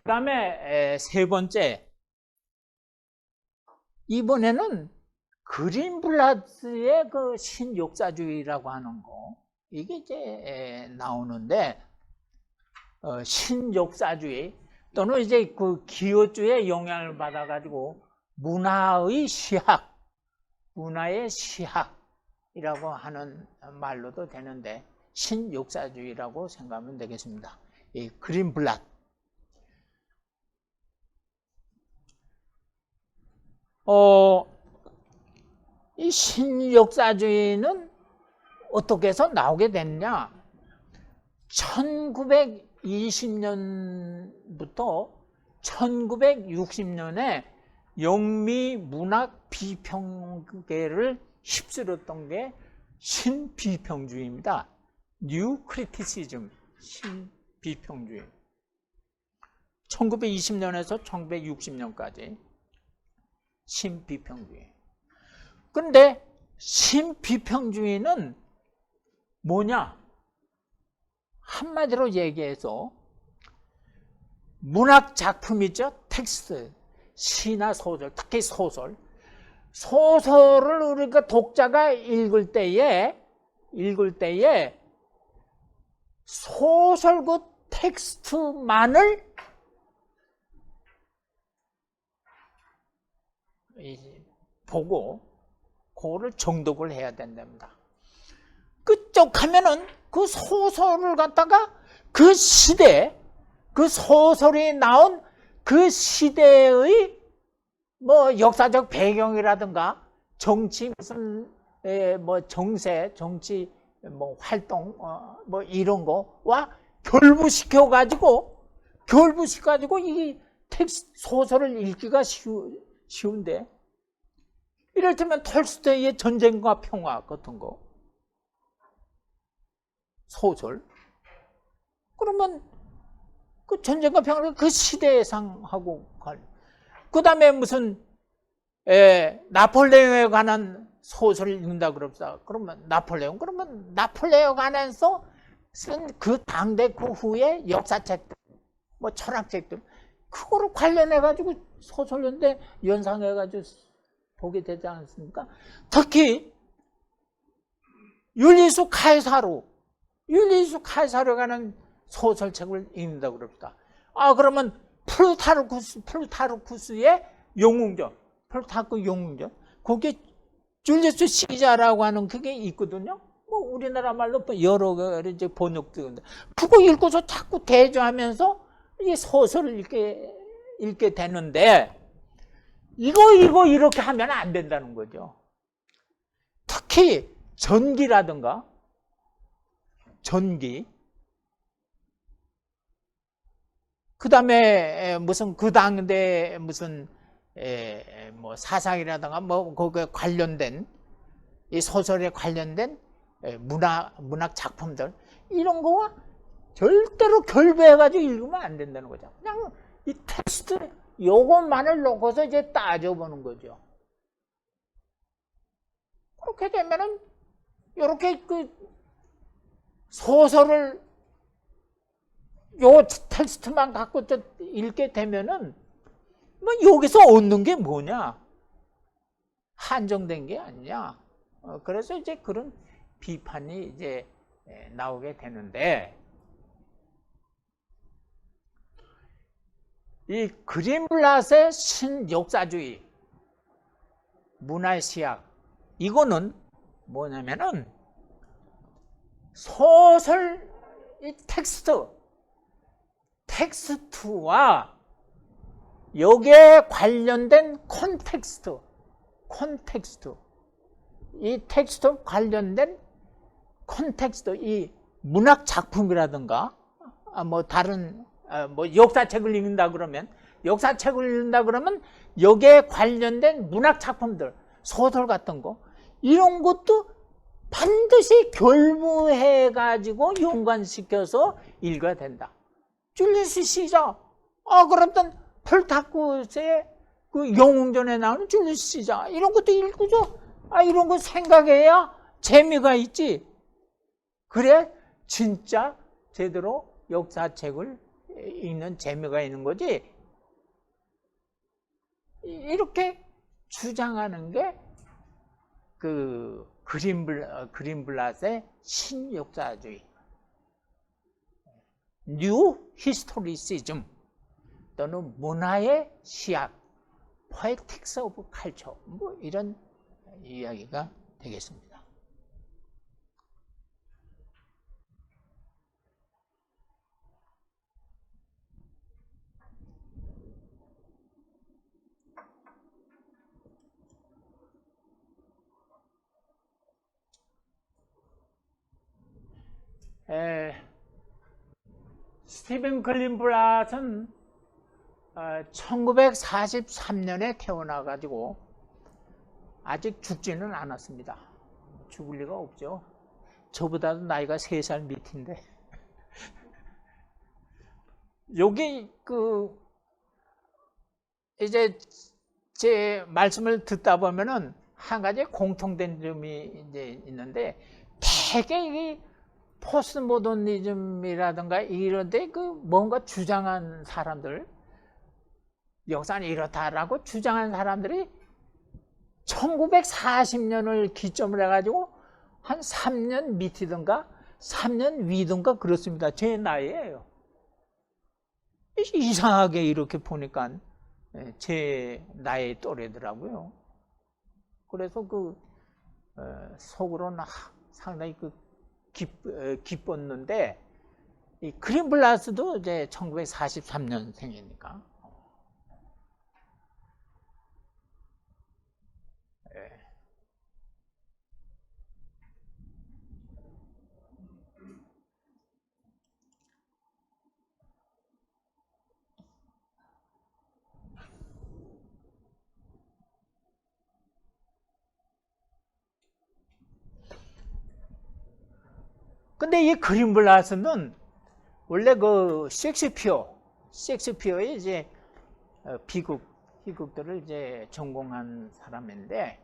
그다음에 세 번째, 이번에는 그린블라트의 그 신역사주의라고 하는 거, 이게 이제 나오는데, 신역사주의 또는 이제 그 기호주의 영향을 받아가지고 문화의 시학이라고 하는 말로도 되는데, 신역사주의라고 생각하면 되겠습니다. 이 그린블라트. 이 신역사주의는 어떻게 해서 나오게 됐냐? 1920년부터 1960년에 영미 문학 비평계를 휩쓸었던 게 신비평주의입니다. 뉴 크리티시즘, 신비평주의. 1920년에서 1960년까지 신비평주의. 근데 신비평주의는 뭐냐? 한마디로 얘기해서 문학 작품이죠. 텍스트, 시나 소설, 특히 소설을 우리가 독자가 읽을 때에 소설 그 텍스트만을 보고 그거를 정독을 해야 된답니다. 그쪽하면은 그 소설을 갖다가 그 시대, 그 소설이 나온 그 시대의 뭐 역사적 배경이라든가 정치 무슨 뭐 정세, 정치 뭐 활동 뭐 이런 거와 결부시켜 가지고 이 텍스트 소설을 읽기가 쉬운데, 이를테면 톨스토이의 전쟁과 평화 같은 거 소설, 그러면 그 전쟁과 평화를 그 시대상하고 그 다음에 무슨 나폴레옹에 관한 소설을 읽는다 그럽시다. 그러면 나폴레옹에 관해서 쓴 그 당대 그 후에 역사책들, 뭐 철학책들, 그거를 관련해 가지고 소설인데 연상해 가지고 보게 되지 않습니까? 특히 율리우스 카이사르에 관한 소설책을 읽는다고 그럽니다. 그러면 플루타르쿠스의 영웅전, 거기에 줄리우스 시자라고 하는 그게 있거든요. 뭐 우리나라 말로 여러 가지 이제 번역되는데, 그거 읽고서 자꾸 대조하면서 이 소설을 읽게 되는데, 이거 이렇게 하면 안 된다는 거죠. 특히 전기라든가 그 다음에 무슨 그 당대 무슨 뭐 사상이라든가 뭐 거기에 관련된 이 소설에 관련된 문학 작품들, 이런 거와 절대로 결부해가지고 읽으면 안 된다는 거죠. 그냥 이 텍스트 요것만을 놓고서 이제 따져보는 거죠. 그렇게 되면은 이렇게 그 소설을 요 텍스트만 갖고 읽게 되면은 뭐 여기서 얻는 게 뭐냐? 한정된 게 아니냐? 그래서 이제 그런 비판이 이제 나오게 되는데, 이 그린블라트의 신역사주의, 문화의 시학, 이거는 뭐냐면은 소설 이 텍스트와 여기에 관련된 콘텍스트, 이 텍스트 관련된 콘텍스트, 이 문학 작품이라든가 뭐 다른 뭐 역사책을 읽는다 그러면 여기에 관련된 문학 작품들, 소설 같은 거, 이런 것도 반드시 결부해 가지고 연관시켜서 읽어야 된다. 줄리우스 시자, 그렇던 플루타르쿠스의 그 영웅전에 나오는 줄리우스 시자, 이런 것도 읽고서 이런 거 생각해야 재미가 있지. 그래 진짜 제대로 역사책을 읽는 재미가 있는 거지. 이렇게 주장하는 게 그 그린블랏의 신역사주의, 뉴 히스토리시즘 또는 문화의 시학, 포에틱스 오브 칼처, 뭐 이런 이야기가 되겠습니다. 스티븐 그린블랏은 1943년에 태어나가지고 아직 죽지는 않았습니다. 죽을 리가 없죠. 저보다도 나이가 3살 밑인데. 여기 이제 제 말씀을 듣다 보면은 한 가지 공통된 점이 이제 있는데, 되게 이 포스트 모더니즘이라든가 이런데 뭔가 주장한 사람들, 역사는 이렇다라고 주장한 사람들이 1940년을 기점으로 해가지고 한 3년 밑이든가 3년 위든가 그렇습니다. 제 나이에요. 이상하게 이렇게 보니까 제 나이 또래더라고요. 그래서 속으로는 상당히 기뻤는데, 이 그린블랏도 이제 1943년생이니까. 근데 이 그린블랏은 원래 셰익스피어의 이제 희극들을 이제 전공한 사람인데,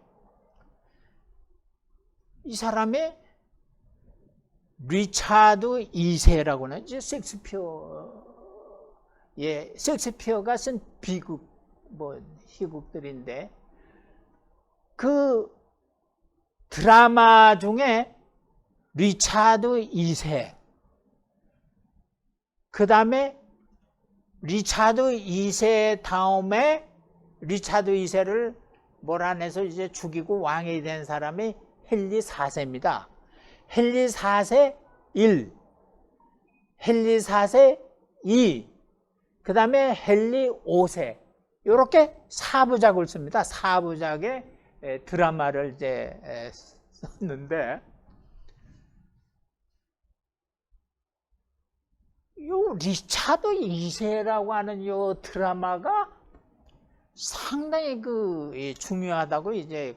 이 사람이 리차드 2세라고는 이제 셰익스피어가 쓴 비극, 희극들인데, 그 드라마 중에 리차드 2세, 그 다음에 리차드 2세 다음에 리차드 2세를 몰아내서 이제 죽이고 왕이 된 사람이 헨리 4세입니다. 헨리 4세 1, 헨리 4세 2, 그 다음에 헨리 5세, 이렇게 4부작을 씁니다. 4부작의 드라마를 이제 썼는데, 요 리차드 2세라고 하는 요 드라마가 상당히 중요하다고 이제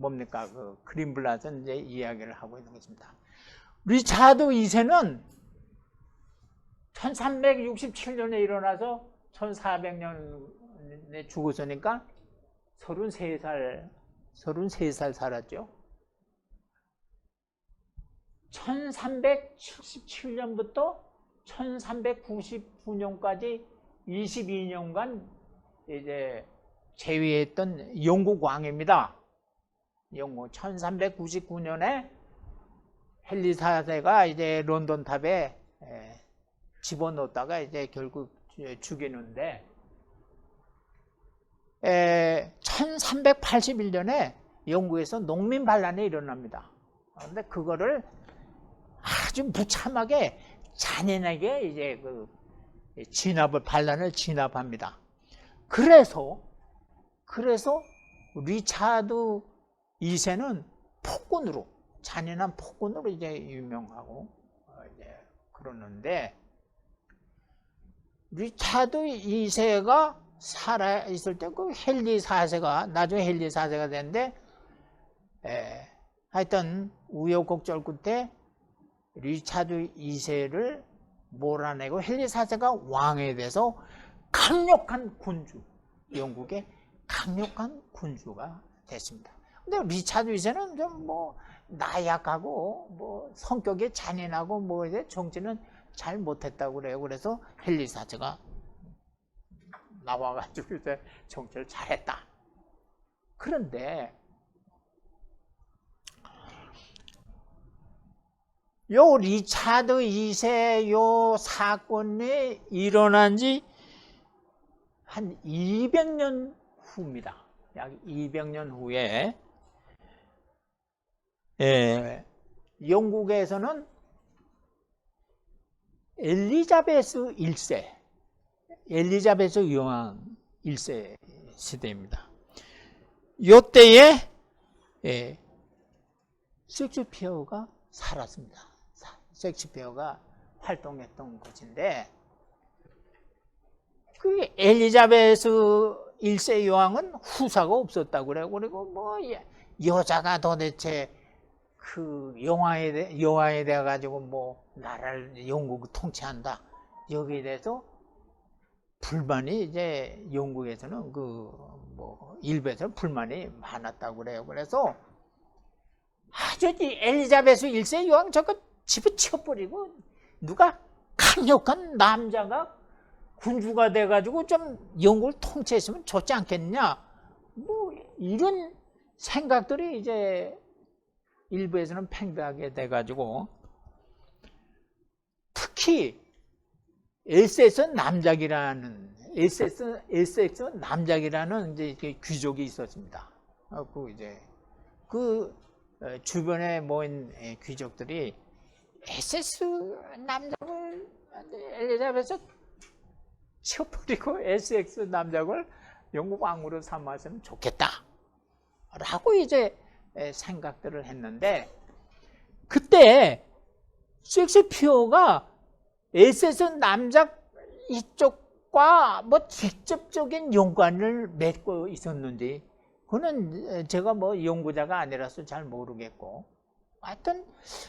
그린블랏은 이제 이야기를 하고 있는 것입니다. 리차드 2세는 1367년에 일어나서 1400년에 죽었으니까 33살 살았죠. 1377년부터 1399년까지 22년간 이제 재위했던 영국 왕입니다. 1399년에 헨리 4세가 이제 런던 탑에 집어넣었다가 이제 결국 죽이는데, 1381년에 영국에서 농민 반란이 일어납니다. 그런데 그거를 아주 무참하게 잔인하게 이제 반란을 진압합니다. 그래서 리차드 2세는 폭군으로, 잔인한 폭군으로 이제 유명하고 이제 그러는데, 리차드 2세가 살아 있을 때 헨리 4세가 나중에 헨리 4세가 됐는데, 하여튼 우여곡절 끝에 리차드 2세를 몰아내고 헨리 4세가 왕에 돼서 강력한 군주, 영국의 강력한 군주가 됐습니다. 근데 리차드 2세는 좀 나약하고 성격이 잔인하고 이제 정치는 잘 못했다고 그래요. 그래서 헨리 4세가 나와가지고 이제 정치를 잘했다. 그런데 요 리차드 2세 요 사건이 일어난 지 한 200년 후입니다. 약 200년 후에 영국에서는 엘리자베스 1세, 엘리자베스 여왕 1세 시대입니다. 요때에 셰익스피어가 살았습니다. 셰익스피어가 활동했던 곳인데, 그 엘리자베스 1세 여왕은 후사가 없었다고 그래요. 그리고 뭐 여자가 도대체 그 여왕에 대해 가지고 뭐 나라를 영국을 통치한다, 여기에 대해서 불만이 이제 영국에서는 그 뭐 일부에서는 불만이 많았다고 그래요. 그래서 아주 엘리자베스 1세 여왕 저거 집어치워버리고 누가 강력한 남자가 군주가 돼가지고 좀 영국을 통치했으면 좋지 않겠냐, 뭐 이런 생각들이 이제 일부에서는 팽배하게 돼가지고, 특히 에세스 남작이라는 이제 귀족이 있었습니다. 그 주변에 모인 귀족들이 에세스 남작을 엘리자베스 쳐버리고 에섹스 남작을 영국 왕으로 삼았으면 좋겠다 라고 이제 생각들을 했는데, 그때 셰익스피어가 에섹스 남작 이쪽과 뭐 직접적인 연관을 맺고 있었는지, 그거는 제가 뭐 연구자가 아니라서 잘 모르겠고, 하여튼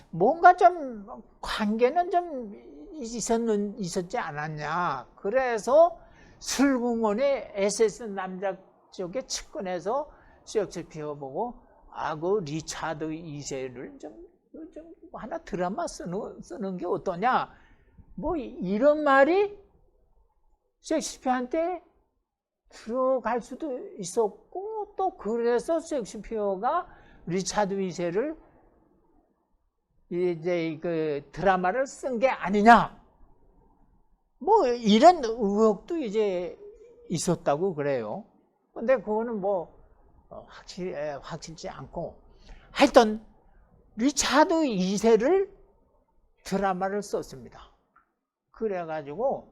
뭔가 좀 관계는 좀 있었지 않았냐. 그래서 슬궁원의 에세스 남작 쪽에 측근해서 셰익스피어 보고 그 리차드 2세를 좀 하나 드라마 쓰는 게 어떠냐, 뭐 이런 말이 셰익스피어한테 들어갈 수도 있었고, 또 그래서 셰익스피어가 리차드 2세를 이제 그 드라마를 쓴 게 아니냐, 뭐 이런 의혹도 이제 있었다고 그래요. 근데 그거는 뭐 확실치 않고, 하여튼 리차드 2세를 드라마를 썼습니다. 그래가지고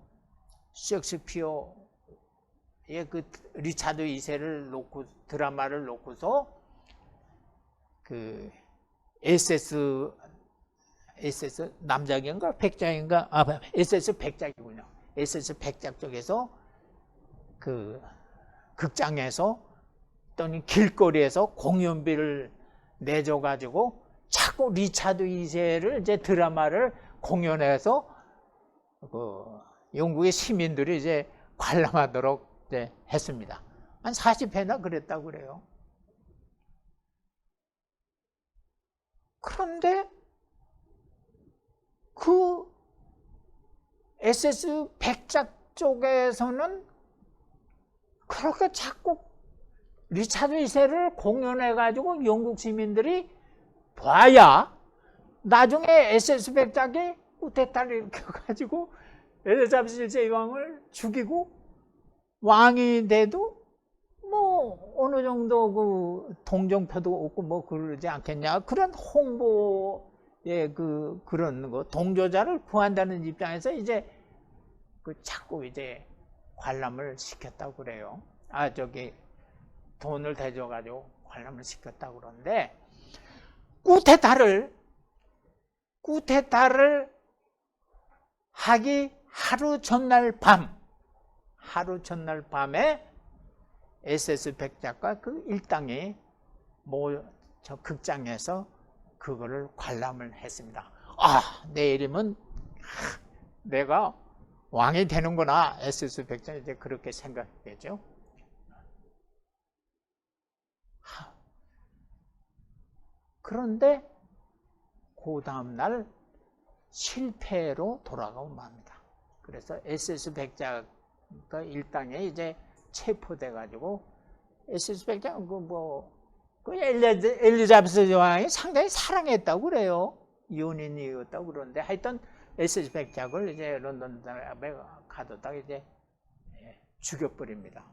셰익스피어의 그 리차드 2세를 놓고 드라마를 놓고서 그 에세스 남작인가 백작인가, 에세스 백작이군요. 에세스 백작 쪽에서 그 극장에서 또는 길거리에서 공연비를 내줘가지고 자꾸 리차드 2세를 이제 드라마를 공연해서 그 영국의 시민들이 이제 관람하도록 이제 했습니다. 한 40회나 그랬다고 그래요. 그런데 그 에세스 백작 쪽에서는 그렇게 자꾸 리차드 2세를 공연해가지고 영국 시민들이 봐야 나중에 에세스 백작이 쿠데타를 일으켜가지고 엘리자베스 1세 왕을 죽이고 왕이 돼도 뭐 어느 정도 그 동정표도 없고 뭐 그러지 않겠냐, 그런 홍보의 그런 거, 동조자를 구한다는 입장에서 이제 그 자꾸 이제 관람을 시켰다고 그래요. 돈을 대줘가지고 관람을 시켰다고 그러는데, 쿠데타를 하기 하루 전날 밤에 에세스 백작과 그 일당이 저 극장에서 그거를 관람을 했습니다. 내일이면 내가 왕이 되는구나, 에세스 백작이 이제 그렇게 생각했겠죠. 그런데 그 다음날 실패로 돌아가고 맙니다. 그래서 SS 백작 일당에 이제 체포돼 가지고 SS 백작 그 엘리자베스 여왕이 상당히 사랑했다고 그래요. 연인이었다고 그러는데 하여튼 SS 백작을 이제 런던에 가뒀다가 이제 죽여버립니다.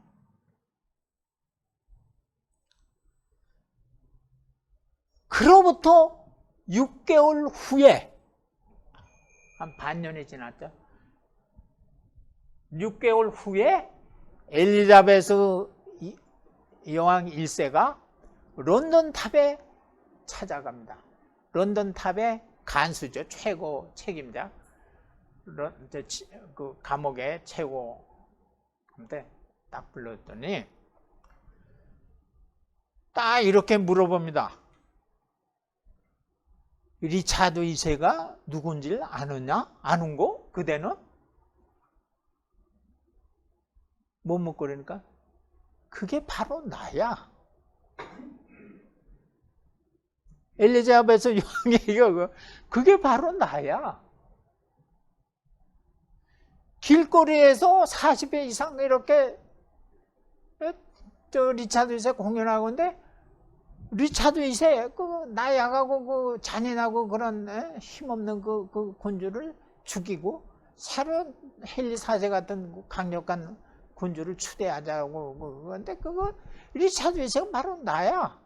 그로부터 6개월 후에 한 반년이 지났죠. 6개월 후에 엘리자베스 여왕 1세가 런던 탑에 찾아갑니다. 런던 탑의 간수죠. 최고 책임자. 그 감옥의 최고인데 딱 불렀더니 딱 이렇게 물어봅니다. 리차드 2세가 누군지를 아느냐? 아는고? 그대는? 못 먹거리니까 그게 바로 나야. 엘리자베스 여왕이 그게 바로 나야. 길거리에서 40회 이상 이렇게 리차드 2세 공연하고 있는데 리차드 2세 그 나약하고 그 잔인하고 그런 힘없는 그 군주를 죽이고 새로 헨리 4세 같은 강력한 군주를 추대하자고 그런데 그거 리차드 2세가 바로 나야.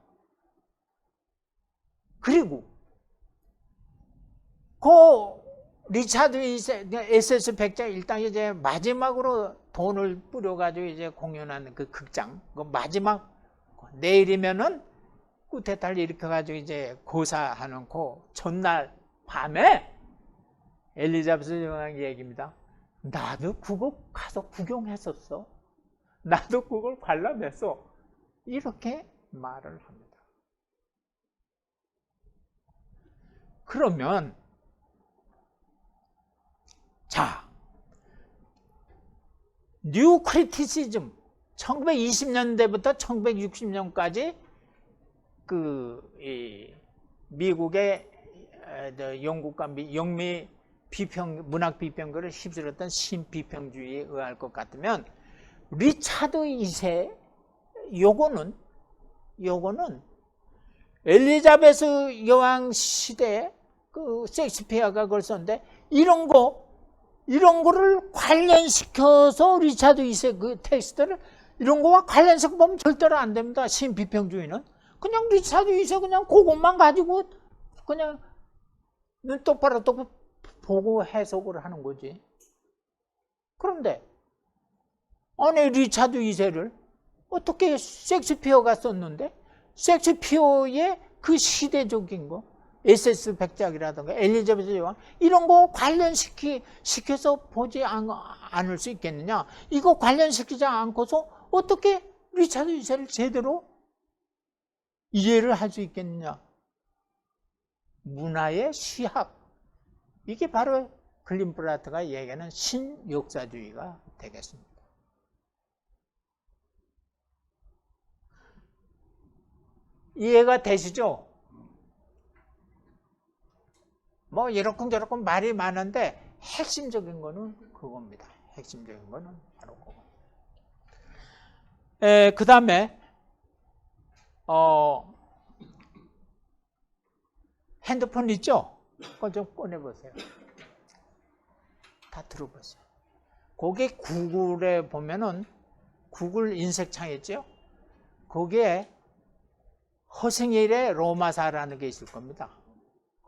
그리고 그 리차드 2세 SS 백작 일당 이제 마지막으로 돈을 뿌려가지고 이제 공연하는 그 극장 그 마지막 내일이면은 꾸테타를 일으켜가지고 이제 고사하는 그 전날 밤에 엘리자베스 여왕 얘기입니다. 나도 그거 가서 구경했었어. 나도 그걸 관람했어. 이렇게 말을 합니다. 그러면 자, 뉴 크리티시즘 1920년대부터 1960년까지 미국의 영국과 영미 문학 비평가를 휩쓸었던 신비평주의에 의할 것 같으면 리차드 2세 요거는 엘리자베스 여왕 시대에 그 셰익스피어가 그걸 썼는데 이런 거를 관련시켜서 리차드 2세 그 텍스트를 이런 거와 관련해서 보면 절대로 안 됩니다. 신비평주의는 그냥 리차드 2세 그냥 그것만 가지고 그냥 눈 똑바로 보고 해석을 하는 거지. 그런데 아니 리차드 2세를 어떻게 셰익스피어가 썼는데 셰익스피어의 그 시대적인 거 SS 백작이라든가 엘리자베스 여왕 이런 거 관련시켜서 보지 않을 수 있겠느냐. 이거 관련시키지 않고서 어떻게 리차드 2세를 제대로 이해를 할 수 있겠느냐. 문화의 시학. 이게 바로 글린플라트가 얘기하는 신역사주의가 되겠습니다. 이해가 되시죠? 뭐 이러쿵저러쿵 말이 많은데 핵심적인 거는 그겁니다. 핵심적인 거는 바로 그거. 그 다음에 핸드폰 있죠? 그거 좀 꺼내보세요. 다 들어보세요. 거기 구글에 보면은 구글 인색창 있죠? 거기에 허승일의 로마사라는 게 있을 겁니다.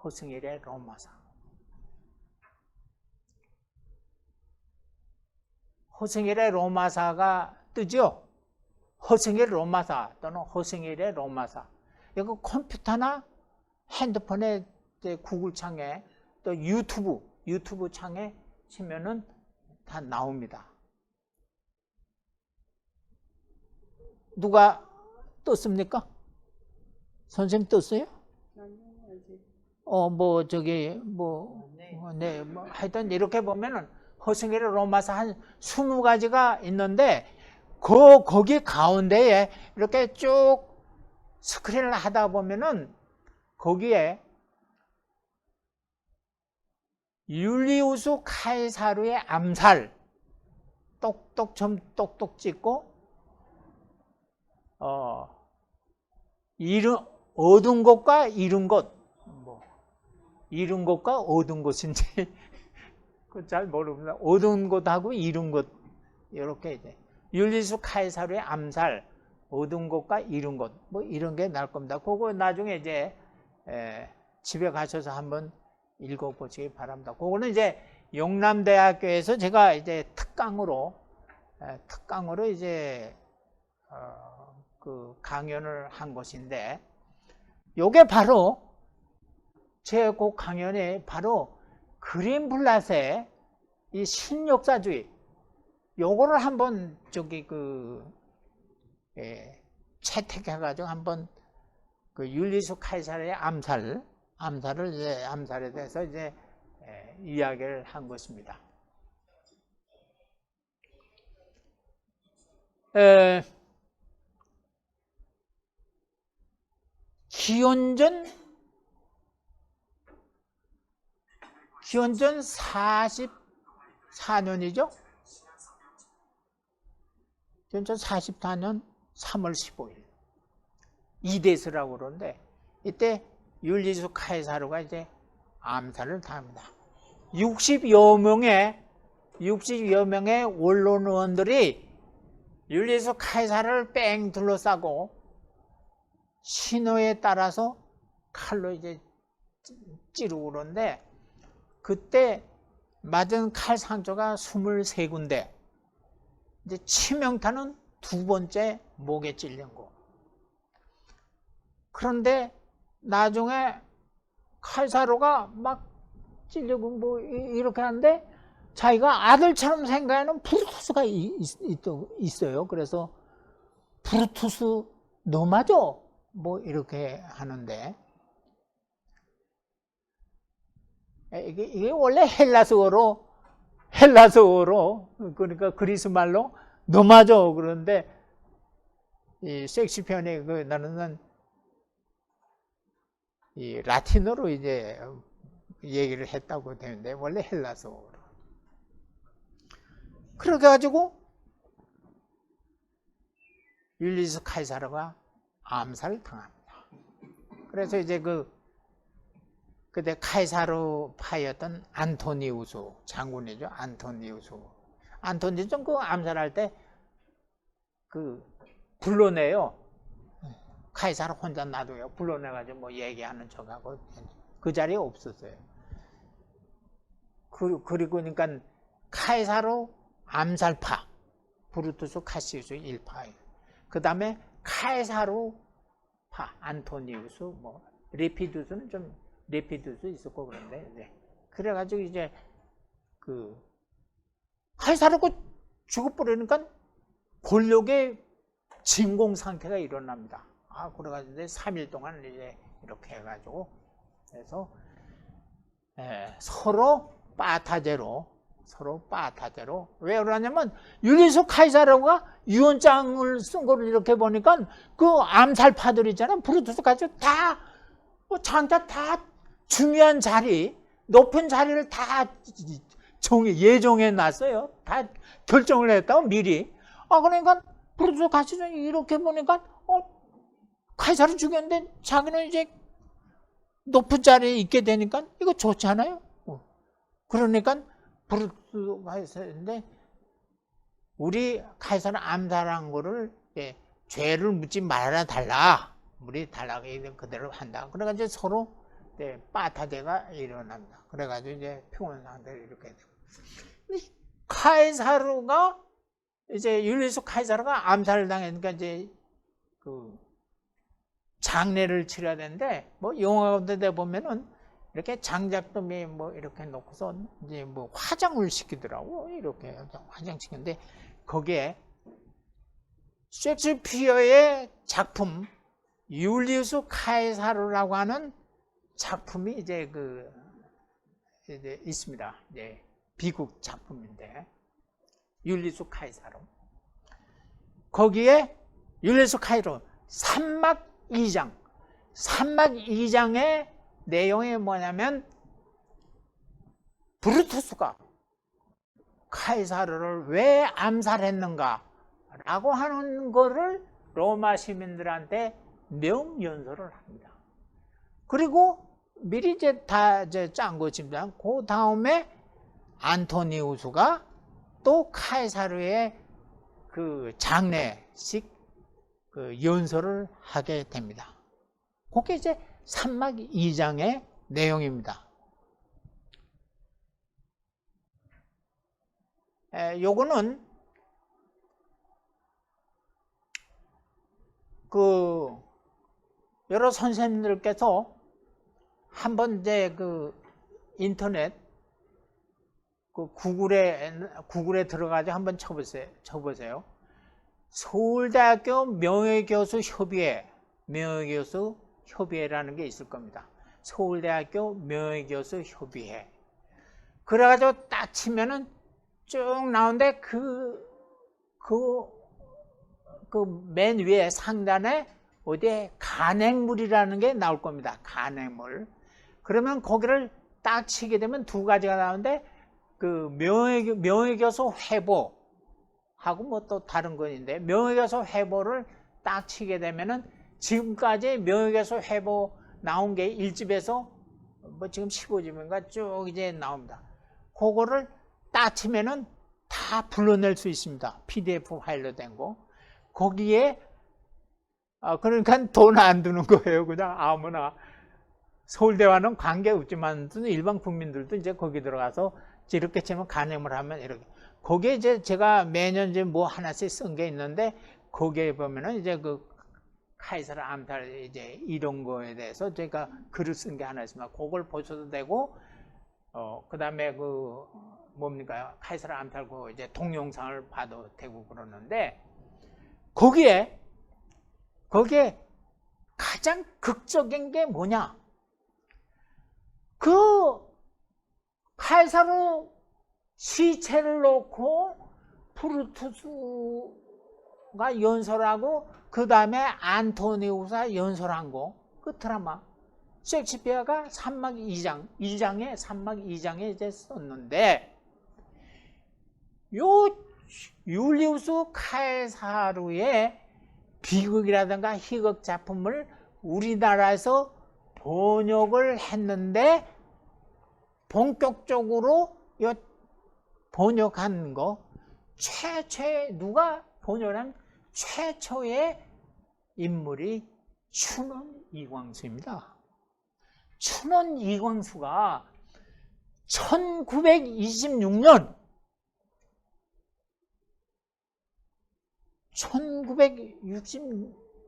허승일의 로마사. 허승일의 로마사가 뜨죠? 허승일 로마사 또는 허승일의 로마사. 이거 컴퓨터나 핸드폰에 구글 창에 또 유튜브 창에 치면은 다 나옵니다. 누가 떴습니까? 선생님 떴어요? 하여튼 이렇게 보면은 허승일의 로마사 한 20가지가 있는데 거기 가운데에 이렇게 쭉 스크린을 하다 보면은 거기에 율리우스 카이사르의 암살, 좀 똑똑 찍고 얻은 것과 잃은 것, 잃은 것과 얻은 것인지 잘 모릅니다. 얻은 것하고 잃은 것, 이렇게 이제 율리우스 카이사르의 암살, 얻은 것과 잃은 것, 이런 게 나올 겁니다. 그거 나중에 이제 집에 가셔서 한번 읽어보시기 바랍니다. 그거는 이제 영남대학교에서 제가 이제 특강으로 이제 그 강연을 한 것인데, 요게 바로 제 그 강연에 바로 그린블랏의 이 신역사주의, 요거를 한번 채택해가지고 한번 그 율리우스 카이사르의 암살에 대해서 이제 이야기를 한 것입니다. 기원전 44년이죠. 기원전 44년 3월 15일 이데스라고 그러는데, 이때 율리우스 카이사르가 이제 암살을 당합니다. 60여 명의 원로원들이 율리우스 카이사르를 뺑 둘러싸고 신호에 따라서 칼로 이제 찌르고 그러는데, 그때 맞은 칼 상처가 23군데, 이제 치명타는 2번째 목에 찔린 거. 그런데 나중에 카이사르가 막 찔리고 이렇게 하는데, 자기가 아들처럼 생각하는 브루투스가 있어요. 그래서 브루투스 너 맞아? 이렇게 하는데, 이게 원래 헬라스어로 그러니까 그리스 말로 너 맞아 그러는데, 이 섹스피어의 나는 이 라틴어로 이제 얘기를 했다고 되는데, 원래 헬라스어로. 그렇게 가지고 율리우스 카이사르가 암살을 당합니다. 그래서 이제 그때 카이사르파였던 안토니우스 장군이죠. 안토니우스 그 암살할 때 불러내요. 카이사르 혼자 놔둬요. 불러내가지고 얘기하는 척하고 그 자리에 없었어요. 그리고 그러니까 카이사르 암살파 브루투스 카시우스 1파, 그 다음에 카이사르파 안토니우스, 레피두스는 좀 레피두스 있었고, 그런데 그래가지고 이제 카이사르가 죽어버리니까 권력의 진공 상태가 일어납니다. 그래가지고 이제 3일 동안 이제 이렇게 해가지고 해서 서로 빠타제로 왜 그러냐면, 율리우스 카이사르가 유언장을 쓴 거를 이렇게 보니까 그 암살파들 있잖아요. 브루투스까지 다 장차 다 중요한 자리, 높은 자리를 다 예정해 놨어요. 다 결정을 했다고 미리. 그러니까 브루투스 같이 이렇게 보니까 카이사르 죽였는데 자기는 이제 높은 자리에 있게 되니까 이거 좋지 않아요? 그러니까 브루투스가 했는데, 우리 카이사르 암살한 거를 죄를 묻지 말아 달라. 우리 달라고 그대로 한다. 그래가지고 서로 빠타제가 일어납니다. 그래가지고 이제 평온 상태를 이렇게 되고. 카이사르가 이제 율리우스 카이사르가 암살을 당하니까 이제 장례를 치러야 되는데, 영화 같은 데 보면은 이렇게 장작더미에 이렇게 놓고서 이제 화장을 시키더라고. 이렇게 화장시키는데, 거기에 셰익스피어의 작품 율리우스 카이사르라고 하는 작품이 이제 이제 있습니다. 이제 비극 작품인데, 율리우스 카이사르. 거기에 율리우스 카이사르 산막 2장의 내용이 뭐냐면, 브루투스가 카이사르를 왜 암살했는가 라고 하는 거를 로마 시민들한테 명연설을 합니다. 그리고 미리 이제 다 짠 것입니다. 그 다음에 안토니우스가 또 카이사르의 그 장례식 그 연설을 하게 됩니다. 그게 이제 3막 2장의 내용입니다. 요거는 그 여러 선생님들께서 한번 이제 그 인터넷 그 구글에 들어가서 한번 쳐보세요. 서울대학교 명예교수 협의회라는 게 있을 겁니다. 서울대학교 명예교수 협의회. 그래가지고 딱 치면은 쭉 나오는데 맨 위에 상단에 어디에 간행물이라는 게 나올 겁니다. 간행물. 그러면 거기를 딱 치게 되면 두 가지가 나오는데 그 명예교수 회보하고 뭐 또 다른 건인데 명예교수 회보를 딱 치게 되면은 지금까지 명예교수 회보 나온 게 1집에서 뭐 지금 15집인가 쭉 이제 나옵니다. 그거를 딱 치면은 다 불러낼 수 있습니다. PDF 파일로 된 거. 거기에 그러니까 돈 안 드는 거예요. 그냥 아무나. 서울대와는 관계없지만 일반 국민들도 이제 거기 들어가서 이렇게 치면 간행을 하면 이렇게. 거기에 이제 제가 매년 이제 뭐 하나씩 쓴 게 있는데 거기에 보면은 이제 그 카이사르 암살 이제 이런 거에 대해서 제가 글을 쓴 게 하나 있습니다. 그걸 보셔도 되고 그다음에 그 뭡니까 카이사르 암살 그 이제 동영상을 봐도 되고 그러는데 거기에 가장 극적인 게 뭐냐? 그 카이사르 시체를 놓고 브루투스가 연설하고 그 다음에 안토니우스가 연설한 거, 그 드라마 셰익스피어가 3막 2장에 3막 2장에 이제 썼는데 요 율리우스 카이사르의 비극이라든가 희극 작품을 우리나라에서 번역을 했는데 본격적으로 요 번역한 거 최초의 누가 번역한 최초의 인물이 춘원 이광수입니다. 춘원 이광수가 1926년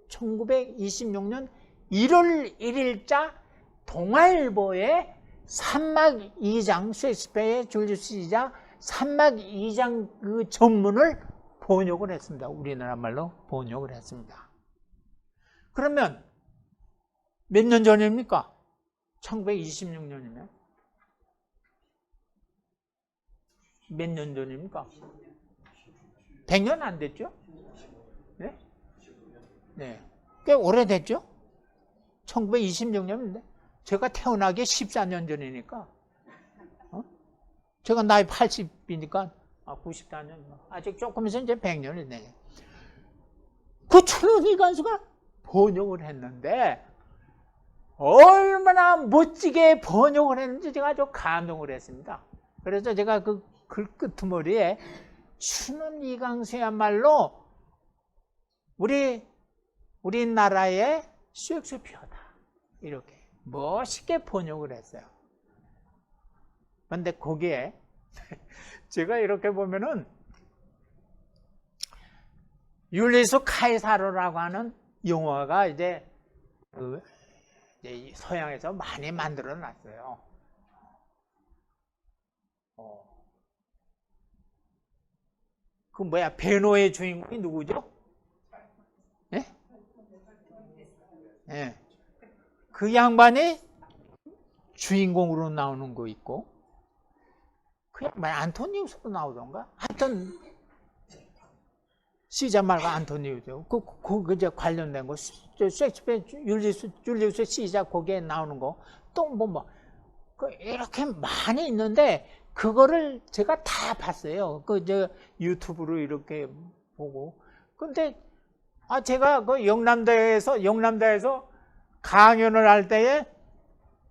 1926년 1월 1일자 동아일보에 3막 2장 셰익스피어의 줄리우스 시자 3막 2장 그 전문을 번역을 했습니다. 우리나라 말로 번역을 했습니다. 그러면 몇 년 전입니까? 1926년이면 몇 년 전입니까? 100년 안 됐죠? 네? 네. 꽤 오래됐죠? 1926년인데 제가 태어나기 14년 전이니까 제가 나이 80이니까 94년 아직 조금 있으면 이제 100년이 되네. 그 춘원 이광수가 번역을 했는데 얼마나 멋지게 번역을 했는지 제가 아주 감동을 했습니다. 그래서 제가 그 글 끄트머리에 춘원 이광수야말로 우리나라의 셰익스피어다 이렇게 멋있게 번역을 했어요. 그런데 거기에 제가 이렇게 보면은 율리우스 카이사르라고 하는 영화가 이제 서양에서 많이 만들어 놨어요. 그 뭐야 베노의 주인공이 누구죠? 예? 예. 그 양반이 주인공으로 나오는 거 있고 그 양반 안토니우스도 나오던가 하여튼 시자 말고 안토니우스 그 이제 관련된 거 셰익스피어 율리우스 시자 거기에 나오는 거 또 뭐 이렇게 많이 있는데 그거를 제가 다 봤어요. 유튜브로 이렇게 보고. 근데 제가 그 영남대에서 강연을 할 때에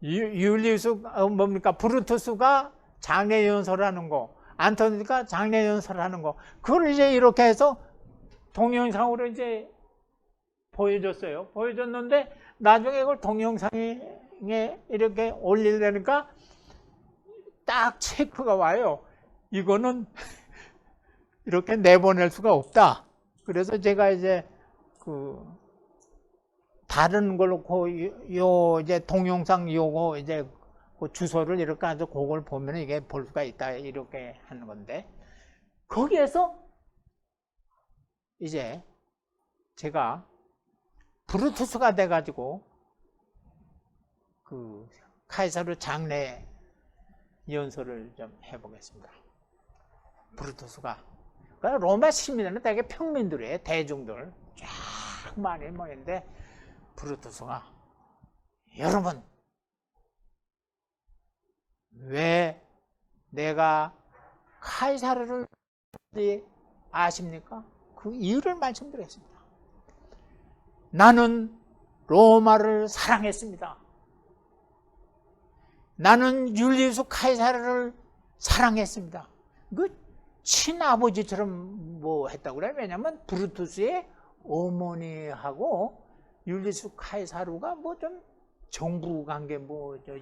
율리우스 브루투스가 장례 연설하는 거, 안토니가 장례 연설하는 거, 그걸 이제 이렇게 해서 동영상으로 이제 보여줬어요. 보여줬는데 나중에 그걸 동영상에 이렇게 올리려니까 딱 체크가 와요. 이거는 이렇게 내보낼 수가 없다. 그래서 제가 이제 다른 걸로 이제 동영상 요거 이제 그 주소를 이렇게 해서 그걸 보면 이게 볼 수가 있다. 이렇게 하는 건데, 거기에서 이제 제가 브루투스가 돼가지고 카이사르 장례 연설을 좀 해보겠습니다. 브루투스가, 그러니까 로마 시민들은 되게 평민들이에요. 대중들 쫙 많이 모이는데, 브루투스가 여러분, 왜 내가 카이사르를 아십니까? 그 이유를 말씀드리겠습니다. 나는 로마를 사랑했습니다. 나는 율리우스 카이사르를 사랑했습니다. 그 친아버지처럼 했다고 그래요. 왜냐면 브루투스의 어머니하고 율리우스 카이사르가 좀 정부 관계,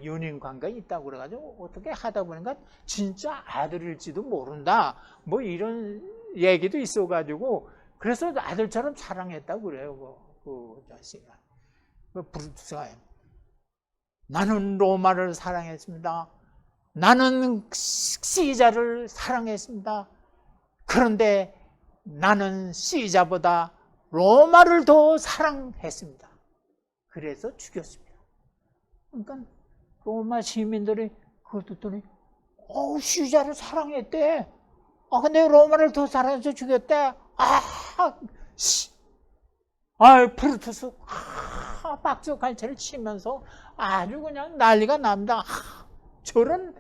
연인 관계 있다고 그래가지고 어떻게 하다 보니까 진짜 아들일지도 모른다. 이런 얘기도 있어가지고, 그래서 아들처럼 사랑했다고 그래요. 그 자식아. 브루투스가 나는 로마를 사랑했습니다. 나는 시자를 사랑했습니다. 그런데 나는 시자보다 로마를 더 사랑했습니다. 그래서 죽였습니다. 그러니까 로마 시민들이 그걸 듣더니 시자를 사랑했대. 근데 로마를 더 사랑해서 죽였대. 브루투스 박수갈채를 치면서 아주 그냥 난리가 납니다. 저런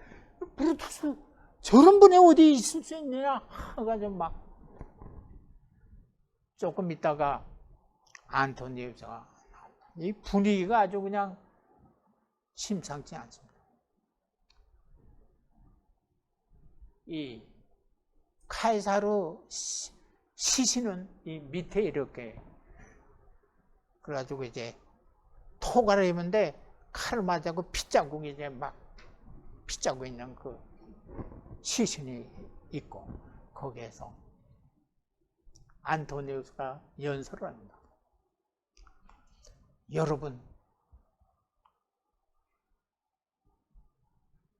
브루투스, 저런 분이 어디 있을 수 있느냐 해가지고 막. 조금 있다가 안토니우스가, 이 분위기가 아주 그냥 심상치 않습니다. 이 카이사르 시신은 이 밑에 이렇게 그래가지고 이제 토가를 입는데 칼을 맞아고 핏자국이 이제 막 핏자국 있는 그 시신이 있고, 거기에서 안토니우스가 연설을 합니다. 여러분,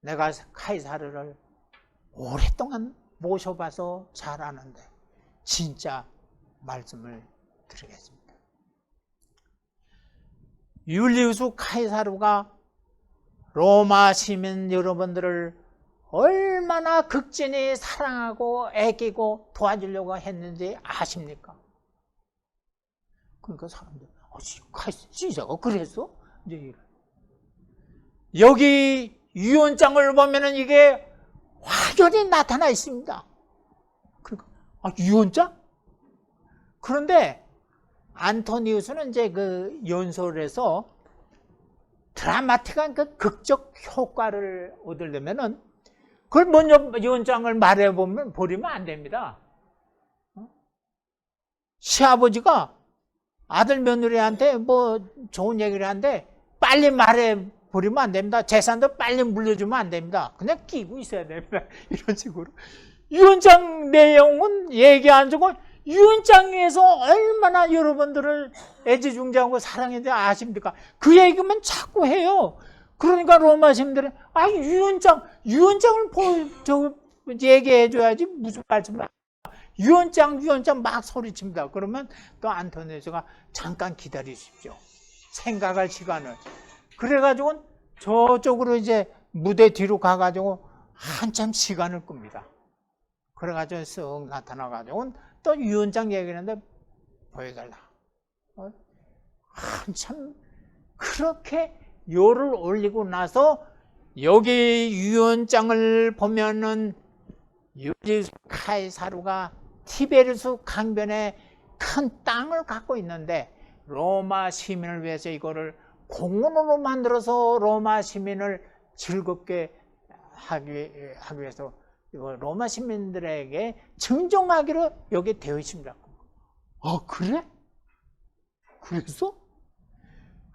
내가 카이사르를 오랫동안 모셔봐서 잘 아는데 진짜 말씀을 드리겠습니다. 율리우스 카이사르가 로마 시민 여러분들을 얼마나 극진히 사랑하고 애끼고 도와주려고 했는지 아십니까? 그러니까 사람들, 시자가 그랬어? 이제 여기 유언장을 보면은 이게 확연히 나타나 있습니다. 그러니까, 유언장? 그런데 안토니우스는 이제 그 연설에서 드라마틱한 그 극적 효과를 얻으려면은 그걸 먼저 유언장을 버리면 안 됩니다. 시아버지가 아들 며느리한테 좋은 얘기를 하는데 빨리 말해버리면 안 됩니다. 재산도 빨리 물려주면 안 됩니다. 그냥 끼고 있어야 됩니다. 이런 식으로. 유언장 내용은 얘기 안 주고 유언장에서 얼마나 여러분들을 애지중지하고 사랑했는지 아십니까? 그 얘기만 자꾸 해요. 그러니까 로마 시민들은 유언장을 얘기해줘야지 무슨 말씀을 유언장 막 소리칩니다. 그러면 또 안토니우스가 잠깐 기다리십시오. 생각할 시간을. 그래가지고 저쪽으로 이제 무대 뒤로 가가지고 한참 시간을 끕니다. 그래가지고 쓱 나타나가지고 또 유언장 얘기하는데 보여달라. 한참 그렇게 요를 올리고 나서 여기 유언장을 보면은 율리우스 카이사르가 티베리우스 강변에 큰 땅을 갖고 있는데 로마 시민을 위해서 이거를 공원으로 만들어서 로마 시민을 즐겁게 하기 위해서 이거 로마 시민들에게 증정하기로 여기 되어 있습니다. 그래? 그래서?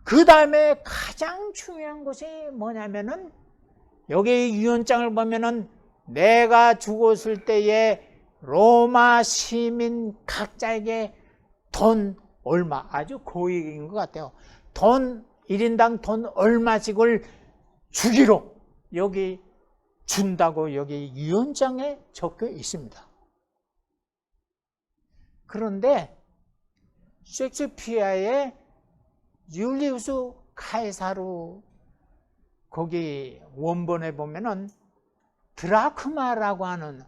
그 다음에 가장 중요한 것이 뭐냐면은 여기 유언장을 보면은 내가 죽었을 때에 로마 시민 각자에게 돈 얼마, 아주 고액인 것 같아요. 1인당 돈 얼마씩을 주기로 여기 준다고 여기 유언장에 적혀 있습니다. 그런데 셰익스피어의 율리우스 카이사르 거기 원본에 보면은 드라크마라고 하는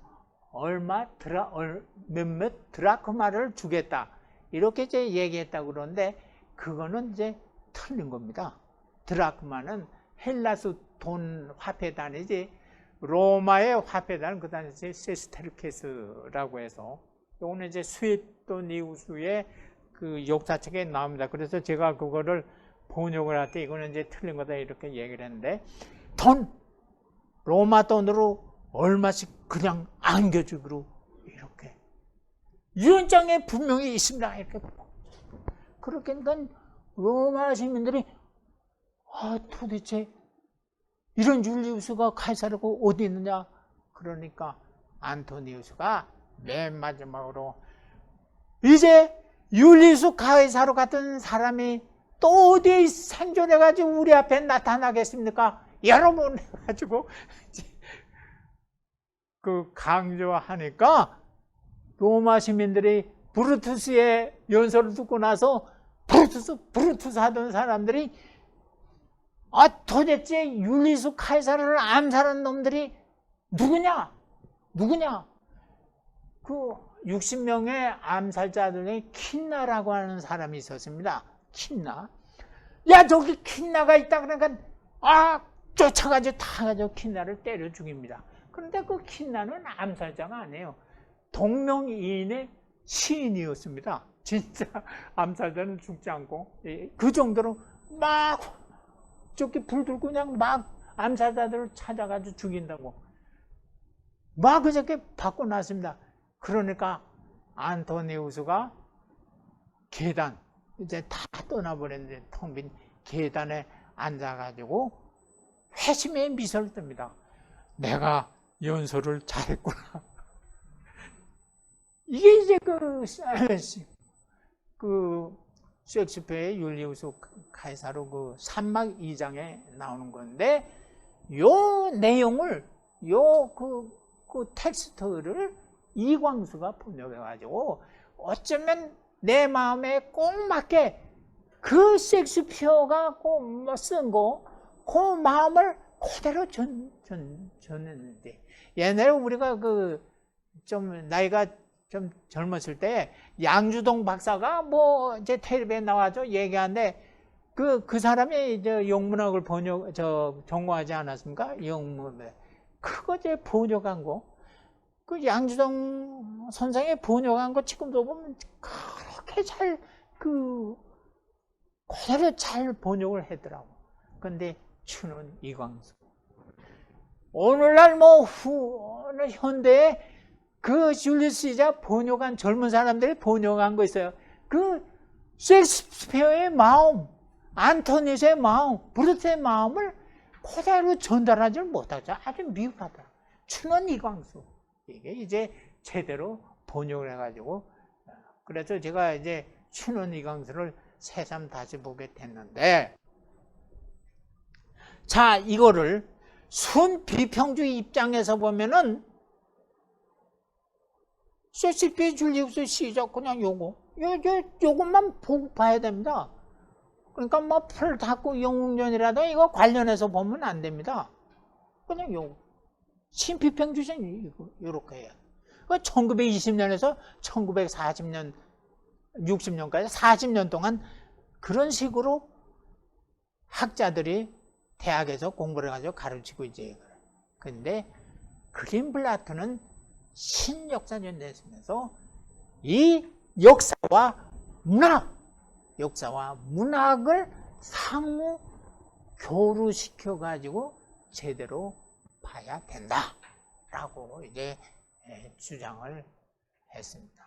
몇몇 드라크마를 주겠다 이렇게 이제 얘기했다고 그러는데 그거는 이제 틀린 겁니다. 드라크마는 헬라스 돈 화폐단이지 로마의 화폐단은 그 당시에 세스테르케스라고 해서 이거는 이제 수에토니우스의 그 역사책에 나옵니다. 그래서 제가 그거를 번역을 할 때 이거는 이제 틀린 거다 이렇게 얘기를 했는데 로마 돈으로 얼마씩 그냥 안겨주기로 이렇게 유언장에 분명히 있습니다. 이렇게 그렇게 그러니까 로마 시민들이 도대체 이런 율리우스가 카이사르가 어디 있느냐 그러니까 안토니우스가 맨 마지막으로 이제 율리우스 카이사르 같은 사람이 또 어디에 생존해가지고 우리 앞에 나타나겠습니까? 여러분 해가지고 그 강조하니까 로마 시민들이 브루투스의 연설을 듣고 나서 브루투스 하던 사람들이 도대체 율리우스 카이사르를 암살한 놈들이 누구냐? 그 60명의 암살자 중에 킨나라고 하는 사람이 있었습니다. 킨나. 야, 저기 킨나가 있다 그러니까 쫓아가지고 타가지고 킨나를 때려 죽입니다. 그런데 그 킨나는 암살자가 아니에요. 동명이인의 시인이었습니다. 진짜 암살자는 죽지 않고 그 정도로 막 저기 불 들고 그냥 막 암살자들을 찾아가지고 죽인다고 막 그저께 받고 났습니다. 그러니까 안토니우스가 계단 이제 다 떠나버렸는데 텅 빈 계단에 앉아가지고 회심의 미소를 뜹니다. 내가 연설을 잘했구나. 이게 이제 그 셰익스피어의 율리우스 카이사르 그 3막 2장에 나오는 건데 요 내용을 그 텍스트를 이광수가 번역해가지고 어쩌면 내 마음에 꼭 맞게 그 셰익스피어가 꼭 쓴 거 그 마음을 그대로 전했는데 옛날에 우리가 좀 나이가 좀 젊었을 때 양주동 박사가 뭐 이제 텔레비에 나와서 얘기하는데 그 사람이 이제 영문학을 전공하지 않았습니까? 영문에 그거 이제 번역한 거 그 양주동 선생이 번역한 거 지금도 보면 그렇게 잘 그대로 잘 번역을 했더라고. 근데 추는 이광수 오늘날 현대에 그 줄리우스 시자 번역한 젊은 사람들이 번역한 거 있어요. 그 셰익스피어의 마음, 안토니우스의 마음, 브루트의 마음을 그대로 전달하지 못하죠. 아주 미흡하다. 추는 이광수 이게 이제 제대로 번역을 해가지고 그래서 제가 이제 추는 이광수를 새삼 다시 보게 됐는데 자 이거를 순비평주 입장에서 보면은 셰익스피어 줄리우스 시작 그냥 요것만 보고 봐야 됩니다. 그러니까 뭐 풀 닫고 영웅전이라도 이거 관련해서 보면 안 됩니다. 그냥 요거 신비평주전 이렇게 해요. 1920년에서 1940년 60년까지 40년 동안 그런 식으로 학자들이 대학에서 공부를 해가지고 가르치고 이제. 근데 그린블라트는 신역사전에서 이 역사와 문학을 상호 교류시켜 가지고 제대로 봐야 된다라고 이제 주장을 했습니다.